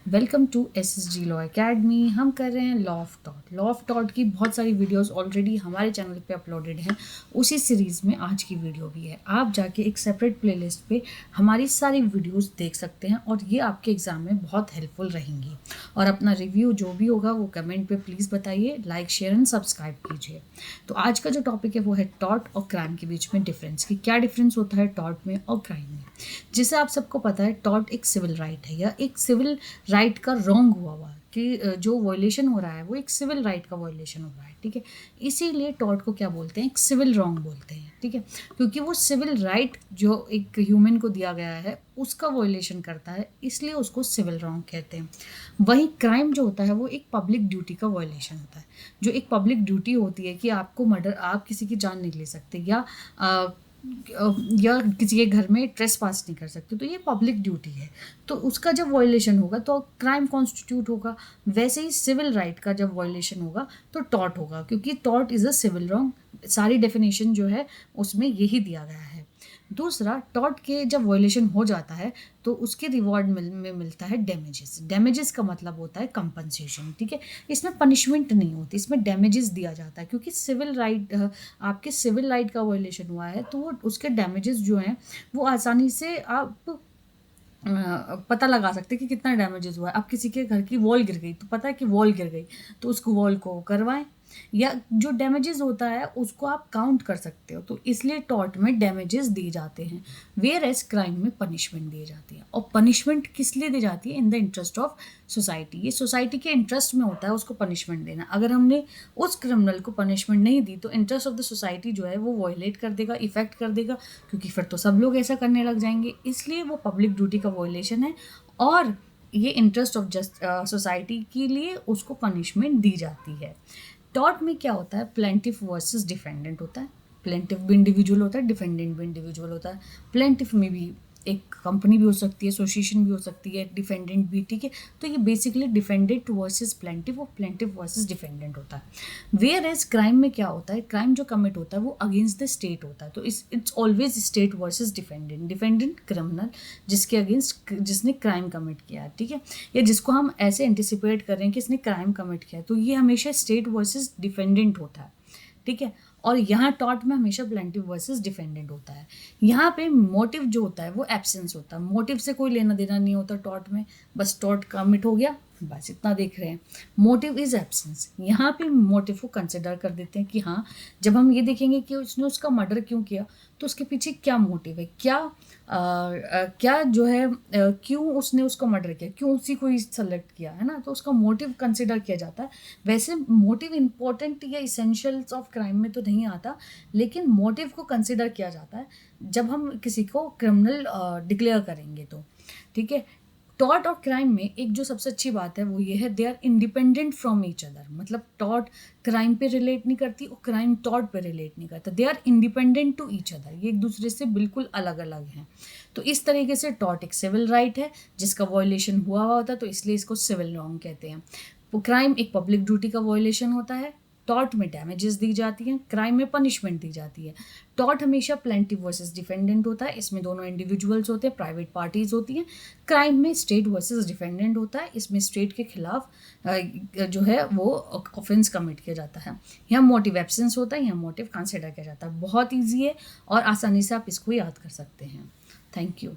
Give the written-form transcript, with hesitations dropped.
Welcome to SSG law academy. हम कर रहे हैं लॉ ऑफ टॉट। लॉ ऑफ टॉट की बहुत सारी वीडियोस ऑलरेडी हमारे चैनल पे अपलोडेड हैं। उसी सीरीज़ में आज की वीडियो भी है। आप जाके एक सेपरेट प्लेलिस्ट पे हमारी सारी वीडियोस देख सकते हैं और ये आपके एग्ज़ाम में बहुत हेल्पफुल रहेंगी। और अपना रिव्यू जो भी होगा वो कमेंट पे प्लीज़ बताइए, लाइक शेयर एंड सब्सक्राइब कीजिए। तो आज का जो टॉपिक है वो है टॉट और क्राइम के बीच में डिफरेंस, कि क्या डिफरेंस होता है टॉट में और क्राइम में। जिसे आप सबको पता है, टॉट एक सिविल राइट है या एक सिविल राइट का रॉन्ग हुआ कि जो वॉयलेशन हो रहा है वो एक सिविल राइट का वॉयलेशन हो रहा है, ठीक है। इसीलिए टॉट को क्या बोलते हैं, एक सिविल रॉन्ग बोलते हैं, ठीक है, क्योंकि वो सिविल राइट जो एक ह्यूमन को दिया गया है उसका वॉयलेशन करता है, इसलिए उसको सिविल रॉन्ग कहते हैं। वहीं क्राइम जो होता है वो एक पब्लिक ड्यूटी का वॉयलेशन होता है। जो एक पब्लिक ड्यूटी होती है कि आपको मर्डर, आप किसी की जान नहीं ले सकते या किसी के घर में ट्रेस पास नहीं कर सकते, तो ये पब्लिक ड्यूटी है। तो उसका जब वॉयलेशन होगा तो क्राइम कॉन्स्टिट्यूट होगा। वैसे ही सिविल राइट का जब वॉयलेशन होगा तो टॉर्ट होगा, क्योंकि tort is a civil wrong. सारी डेफिनेशन जो है उसमें यही दिया गया है। दूसरा, टॉर्ट के जब वॉयलेशन हो जाता है तो उसके रिवॉर्ड में मिलता है डैमेजेस। डैमेजेस का मतलब होता है कंपनसेशन, ठीक है। इसमें पनिशमेंट नहीं होती, इसमें डैमेजेस दिया जाता है, क्योंकि सिविल राइट, आपके सिविल राइट का वॉयलेशन हुआ है तो वो उसके डैमेजेस जो हैं वो आसानी से आप पता लगा सकते हैं कि कितना डैमेजेस हुआ है। अब किसी के घर की वॉल गिर गई तो पता है कि वॉल गिर गई, तो उसको वॉल को करवाएं, या जो डैमेजेस होता है उसको आप काउंट कर सकते हो। तो इसलिए टॉर्ट में डैमेजेस दिए जाते हैं, वेयर एज क्राइम में पनिशमेंट दी जाती है। और पनिशमेंट किस लिए दी जाती है? In the interest of society. ये सोसाइटी के इंटरेस्ट में होता है उसको पनिशमेंट देना। अगर हमने उस क्रिमिनल को पनिशमेंट नहीं दी तो इंटरेस्ट ऑफ द सोसाइटी जो है वो वॉयलेट कर देगा, इफेक्ट कर देगा, क्योंकि फिर तो सब लोग ऐसा करने लग जाएंगे। इसलिए वो पब्लिक ड्यूटी का वॉयलेशन है और ये इंटरेस्ट ऑफ जस्ट सोसाइटी के लिए उसको पनिशमेंट दी जाती है। टॉर्ट में क्या होता है, प्लेंटिफ वर्सेस डिफेंडेंट होता है। प्लेंटिफ भी इंडिविजुअल होता है, डिफेंडेंट भी इंडिविजुअल होता है। प्लेंटिफ में भी एक कंपनी भी हो सकती है, एसोसिएशन भी हो सकती है, डिफेंडेंट भी, ठीक है। तो ये बेसिकली डिफेंडेंट वर्सेस प्लेंटिफ और प्लेंटिफ वर्सेस डिफेंडेंट होता है। वेयर एज क्राइम में क्या होता है, क्राइम जो कमिट होता है वो अगेंस्ट द स्टेट होता है। तो it's always state versus defendant. Defendant criminal जिसके अगेंस्ट, जिसने क्राइम कमिट किया है, ठीक है, या जिसको हम ऐसे एंटिसिपेट कर रहे हैं कि इसने क्राइम कमिट किया है, तो ये हमेशा स्टेट वर्सेस डिफेंडेंट होता है, ठीक है। और यहाँ टॉर्ट में हमेशा प्लेंटिव वर्सेस डिफेंडेंट होता है। यहाँ पे मोटिव जो होता है वो एब्सेंस होता है, मोटिव से कोई लेना देना नहीं होता टॉर्ट में। बस टॉर्ट कमिट हो गया, बस इतना देख रहे हैं। Motive is absence. यहाँ पे मोटिव को कंसिडर कर देते हैं कि हाँ, जब हम ये देखेंगे कि उसने उसका मर्डर क्यों किया तो उसके पीछे क्या मोटिव है, क्या जो है, क्यों उसने उसको मर्डर किया, क्यों उसी को ही सेलेक्ट किया, है ना। तो उसका मोटिव कंसिडर किया जाता है। वैसे मोटिव इंपॉर्टेंट या इसेंशियल्स ऑफ क्राइम में तो नहीं आता, लेकिन मोटिव को कंसिडर किया जाता है जब हम किसी को क्रिमिनल डिक्लेयर करेंगे तो, ठीक है। टॉर्ट और क्राइम में एक जो सबसे अच्छी बात है वो ये है, they are independent from each other. मतलब टॉर्ट क्राइम पे रिलेट नहीं करती और क्राइम टॉर्ट पे रिलेट नहीं करता। They are independent to each other, ये एक दूसरे से बिल्कुल अलग अलग हैं। तो इस तरीके से टॉर्ट एक सिविल राइट है जिसका वॉयलेशन हुआ होता है, तो इसलिए इसको सिविल रॉन्ग कहते हैं। क्राइम एक पब्लिक ड्यूटी का वॉयलेशन होता है। टॉर्ट में डैमेजेस दी जाती हैं, क्राइम में पनिशमेंट दी जाती है। टॉर्ट हमेशा प्लेंटिव वर्सेस डिफेंडेंट होता है, इसमें दोनों इंडिविजुअल्स होते हैं, प्राइवेट पार्टीज होती हैं। क्राइम में स्टेट वर्सेस डिफेंडेंट होता है, इसमें स्टेट के खिलाफ जो है वो ऑफेंस कमिट किया जाता है। यहाँ मोटिव एब्सेंस होता है, यहाँ मोटिव कंसिडर किया जाता है। बहुत ईजी है और आसानी से आप इसको याद कर सकते हैं। Thank you.